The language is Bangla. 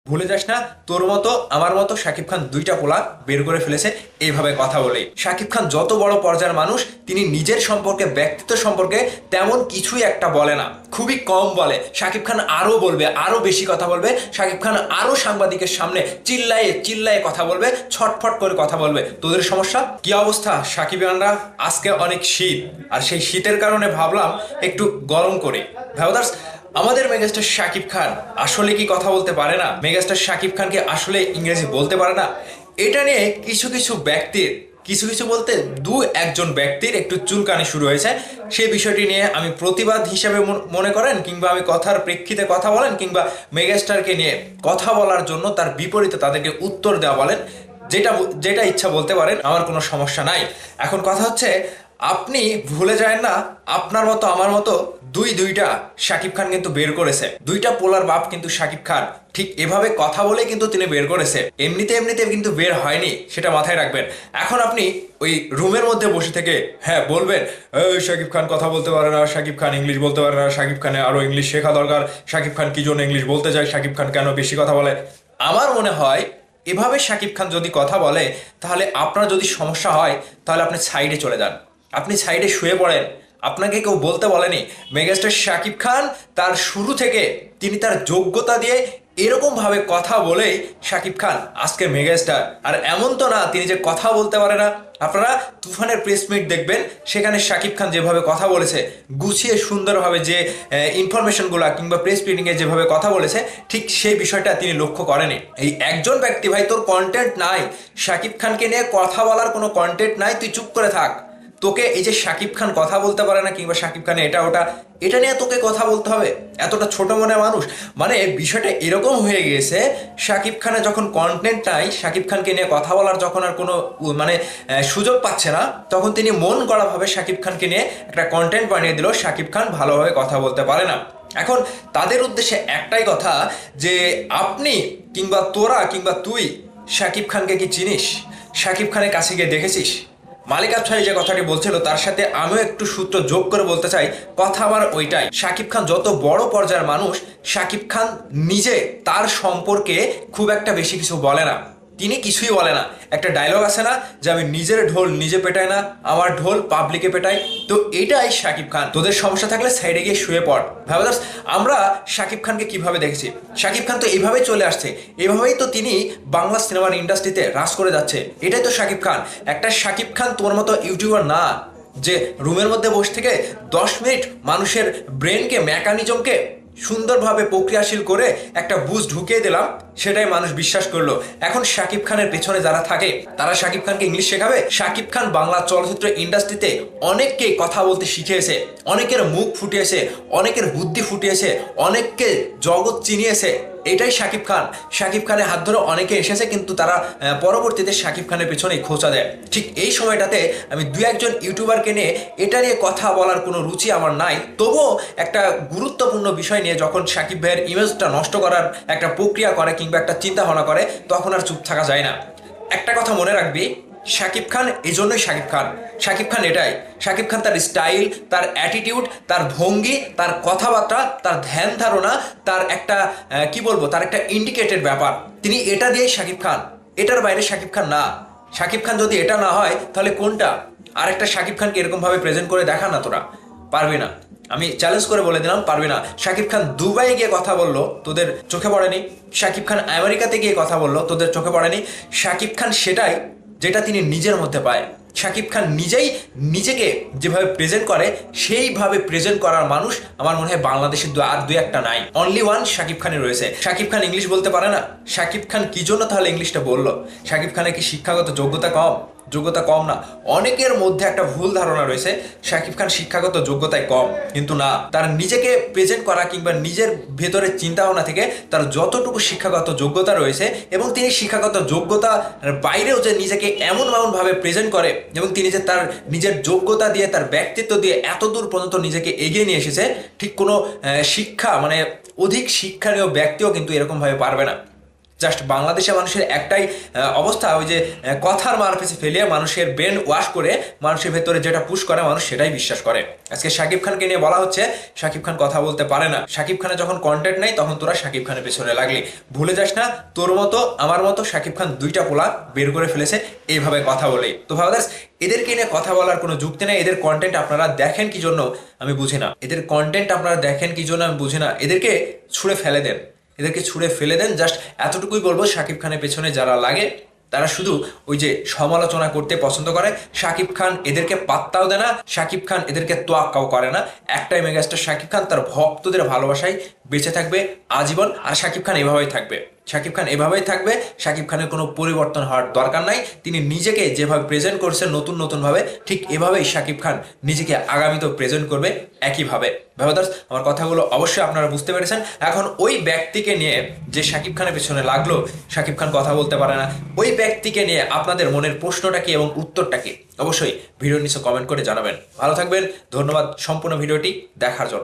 ভুলে যাস না, তোর মতো আমার মতো শাকিব খান দুইটা পোলা বের করে ফেলেছে এইভাবে কথা বলে। শাকিব খান যত বড় পর্যায়ের মানুষ, তিনি নিজের সম্পর্কে, ব্যক্তিত্ব সম্পর্কে তেমন কিছুই একটা বলে না, খুবই কম বলে। শাকিব খান আরো বলবে, আরো বেশি কথা বলবে। শাকিব খান আরো সাংবাদিকের সামনে চিল্লায়ে চিল্লায়ে কথা বলবে, ছটফট করে কথা বলবে। তোদের সমস্যা কি অবস্থা সাকিবিয়ানরা? আজকে অনেক শীত, আর সেই শীতের কারণে ভাবলাম একটু গরম করি। ভাবদার্স, আমাদের মেগাস্টার শাকিব খান আসলে কি কথা বলতে পারে না? মেগাস্টার শাকিব খানকে আসলে ইংরেজি বলতে পারে না? এটা নিয়ে কিছু কিছু ব্যক্তির, কিছু কিছু বলতে দু একজন ব্যক্তির একটু চুলকানি শুরু হয়েছে। সেই বিষয়টি নিয়ে আমি প্রতিবাদ হিসেবে মনে করেন, কিংবা আমি কথার প্রেক্ষিতে কথা বলেন, কিংবা মেগাস্টারকে নিয়ে কথা বলার জন্য তার বিপরীতে তাদেরকে উত্তর দেওয়া বলেন, যেটা যেটা ইচ্ছা বলতে পারেন, আমার কোনো সমস্যা নাই। এখন কথা হচ্ছে, আপনি ভুলে যায় না, আপনার মতো আমার মতো দুইটা শাকিব খান কিন্তু বের করেছে। দুইটা পোলার বাপ কিন্তু শাকিব খান ঠিক এভাবে কথা বলে কিন্তু তিনি বের করেছে। এমনিতে এমনিতে কিন্তু বের হয়নি, সেটা মাথায় রাখবেন। এখন আপনি ওই রুমের মধ্যে বসে থেকে হ্যাঁ বলবেন, এই শাকিব খান কথা বলতে পারে না, শাকিব খান ইংলিশ বলতে পারে না, শাকিব খানের আরো ইংলিশ শেখা দরকার, শাকিব খান কি জন্য ইংলিশ বলতে যায়, শাকিব খান কেন বেশি কথা বলে। আমার মনে হয় এভাবে শাকিব খান যদি কথা বলে, তাহলে আপনার যদি সমস্যা হয়, তাহলে আপনি সাইডে চলে যান, আপনি সাইডে শুয়ে পড়েন। আপনাকে কেউ বলতে বলেনি। মেগাস্টার শাকিব খান তার শুরু থেকে তিনি তার যোগ্যতা দিয়ে এরকম ভাবে কথা বলেই শাকিব খান আজকে মেগাস্টার। আর এমন তো না তিনি যে কথা বলতে পারে না। আপনারা তুফানের প্রেস মিট দেখবেন, সেখানে শাকিব খান যেভাবে কথা বলেছে, গুছিয়ে সুন্দরভাবে যে ইনফরমেশনগুলো কিংবা প্রেস মিটিংয়ে যেভাবে কথা বলেছে, ঠিক সেই বিষয়টা তিনি লক্ষ্য করেনি। এই একজন ব্যক্তি, ভাই তোর কন্টেন্ট নাই, শাকিব খানকে নিয়ে কথা বলার কোনো কন্টেন্ট নাই, তুই চুপ করে থাক। তোকে এই যে শাকিব খান কথা বলতে পারে না, কিংবা শাকিব খানে এটা ওটা, এটা নিয়ে তোকে কথা বলতে হবে? এতটা ছোট মনে মানুষ? মানে বিষয়টা এরকম হয়ে গিয়েছে, শাকিব খানের যখন কন্টেন্ট নাই, শাকিব খানকে নিয়ে কথা বলার যখন আর কোনো মানে সুযোগ পাচ্ছে না, তখন তিনি মন গড়াভাবে শাকিব খানকে নিয়ে একটা কন্টেন্ট বানিয়ে দিল। শাকিব খান ভালোভাবে কথা বলতে পারে না। এখন তাদের উদ্দেশ্যে একটাই কথা, যে আপনি কিংবা তোরা কিংবা তুই শাকিব খানকে কি চিনিস? শাকিব খানের কাছে গিয়ে দেখেছিস? মালিক আফসারি যে কথাটি বলছিল, তার সাথে আমিও একটু সূত্র যোগ করে বলতে চাই। কথা আমার ওইটাই, শাকিব খান যত বড় পর্যায়ের মানুষ, শাকিব খান নিজে তার সম্পর্কে খুব একটা বেশি কিছু বলে না। তিনি কিছুই বলে না। একটা ডায়লগ আছে না, যে আমি নিজের ঢোল নিজে পেটাই না, আমার ঢোল পাবলিকে পেটাই। তো এটাই শাকিব খান। তোদের সমস্যা থাকলে সাইডে গিয়ে শুয়ে পড়। ভাবদাস, আমরা শাকিব খানকে কিভাবে দেখেছি? শাকিব খান তো এইভাবেই চলে আসছে, এভাবেই তো তিনি বাংলা সিনেমার ইন্ডাস্ট্রিতে রাজ করে যাচ্ছে। এটাই তো শাকিব খান। একটা শাকিব খান তোর মতো ইউটিউবার না, যে রুমের মধ্যে বসে থেকে 10 মিনিট মানুষের ব্রেনকে, মেকানিজমকে সুন্দরভাবে প্রক্রিয়াশীল করে একটা বুঝ ঢুকিয়ে দিলাম, সেটাই মানুষ বিশ্বাস করলো। এখন শাকিব খানের পেছনে যারা থাকে, তারা শাকিব খানকে ইংলিশ শেখাবে? শাকিব খান বাংলা চলচ্চিত্র ইন্ডাস্ট্রিতে অনেককে কথা বলতে শিখিয়েছে, অনেকের মুখ ফুটিয়েছে, অনেকের বুদ্ধি ফুটিয়েছে, অনেককে জগৎ চিনিয়েছে। এটাই শাকিব খান। শাকিব খানের হাত ধরে অনেকে এসেছে, কিন্তু তারা পরবর্তীতে শাকিব খানের পেছনেই খোঁচা দেয়। ঠিক এই সময়টাতে আমি দু একজন ইউটিউবারকে নিয়ে এটা নিয়ে কথা বলার কোনো রুচি আমার নাই। তবুও একটা গুরুত্বপূর্ণ বিষয় নিয়ে যখন শাকিব ভাইয়ের ইমেজটা নষ্ট করার একটা প্রক্রিয়া করে, কিংবা একটা চিন্তা ভাবনা করে, তখন আর চুপ থাকা যায় না। একটা কথা মনে রাখবি, শাকিব খান এই জন্যই শাকিব খান। শাকিব খান এটাই। শাকিব খান তার স্টাইল, তার অ্যাটিটিউড, তার ভঙ্গি, তার কথাবার্তা, তার ধ্যান ধারণা, তার একটা কি বলবো, তার একটা ইন্ডিকেটেড ব্যাপার, তিনি এটা দিয়েই শাকিব খান। এটার বাইরে শাকিব খান না। শাকিব খান যদি এটা না হয়, তাহলে কোনটা? আরেকটা শাকিব খানকে এরকম ভাবে প্রেজেন্ট করে দেখা না, তোরা পারবি না। আমি চ্যালেঞ্জ করে বলে দিলাম, পারবি না। শাকিব খান দুবাই গিয়ে কথা বললো, তোদের চোখে পড়েনি? শাকিব খান আমেরিকাতে গিয়ে কথা বললো, তোদের চোখে পড়েনি? শাকিব খান সেটাই যেটা তিনি নিজের মধ্যে পায়। শাকিব খান নিজেই নিজেকে যেভাবে প্রেজেন্ট করে, সেইভাবে প্রেজেন্ট করার মানুষ আমার মনে হয় বাংলাদেশে আর দুই একটা নাই, অনলি ওয়ান শাকিব খানই রয়েছে। শাকিব খান ইংলিশ বলতে পারে না? শাকিব খান কি জন্য তাহলে ইংলিশটা বললো? শাকিব খানের কি শিক্ষাগত যোগ্যতা কম? যোগ্যতা কম না। অনেকের মধ্যে একটা ভুল ধারণা রয়েছে শাকিব খান শিক্ষাগত যোগ্যতায় কম, কিন্তু না। তার নিজেকে প্রেজেন্ট করা কিংবা নিজের ভেতরের চিন্তা ভাবনা থেকে তার যতটুকু শিক্ষাগত যোগ্যতা রয়েছে, এবং তিনি শিক্ষাগত যোগ্যতা বাইরেও যে নিজেকে এমন ভাবে প্রেজেন্ট করে, এবং তিনি যে তার নিজের যোগ্যতা দিয়ে, তার ব্যক্তিত্ব দিয়ে এত দূর পর্যন্ত নিজেকে এগিয়ে নিয়ে এসেছে, ঠিক কোনো শিক্ষা মানে অধিক শিক্ষণীয় ব্যক্তিও কিন্তু এরকম ভাবে পারবে না। জাস্ট বাংলাদেশের মানুষের একটাই অবস্থা, ওই যে কথার মার পেছে ফেলিয়ে মানুষের ব্রেন ওয়াশ করে মানুষের ভেতরে যেটা পুশ করে মানুষ সেটাই বিশ্বাস করে। আজকে শাকিব খানকে নিয়ে বলা হচ্ছে শাকিব খান কথা বলতে পারে না, শাকিব খানের যখন কন্টেন্ট নেই তখন তোরা শাকিব খানের পেছনে লাগলি। ভুলে যাস না তোর মতো আমার মতো শাকিব খান দুইটা পোলা বের করে ফেলেছে এইভাবে কথা বলেই। তো ভাবাদাস এদেরকে নিয়ে কথা বলার কোনো যুক্তি নেই। এদের কন্টেন্ট আপনারা দেখেন কি জন্য আমি বুঝি না, এদের কন্টেন্ট আপনারা দেখেন কি জন্য আমি বুঝি না। এদেরকে ছুঁড়ে ফেলে দেন, এদেরকে ছুঁড়ে ফেলে দেন। জাস্ট এতটুকুই বলবো, শাকিব খানের পেছনে যারা লাগে তারা শুধু ওই যে সমালোচনা করতে পছন্দ করে। শাকিব খান এদেরকে পাত্তাও দেয় না, শাকিব খান এদেরকে তোয়াক্কাও করে না। একটাই মেগাস্টার শাকিব খান, তার ভক্তদের ভালোবাসায় বেঁচে থাকবে আজীবন। আর শাকিব খান এভাবেই থাকবে, শাকিব খান এভাবেই থাকবে। শাকিব খানের কোনো পরিবর্তন হওয়ার দরকার নাই। তিনি নিজেকে যেভাবে প্রেজেন্ট করছেন নতুন নতুনভাবে, ঠিক এভাবেই শাকিব খান নিজেকে আগামীতেও প্রেজেন্ট করবে একইভাবে। ভাবাদার্স আমার কথাগুলো অবশ্যই আপনারা বুঝতে পেরেছেন। এখন ওই ব্যক্তিকে নিয়ে যে শাকিব খানের পেছনে লাগলো, শাকিব খান কথা বলতে পারে না, ওই ব্যক্তিকে নিয়ে আপনাদের মনের প্রশ্নটা কি এবং উত্তরটা কি অবশ্যই ভিডিওর নিচে কমেন্ট করে জানাবেন। ভালো থাকবেন, ধন্যবাদ সম্পূর্ণ ভিডিওটি দেখার জন্য।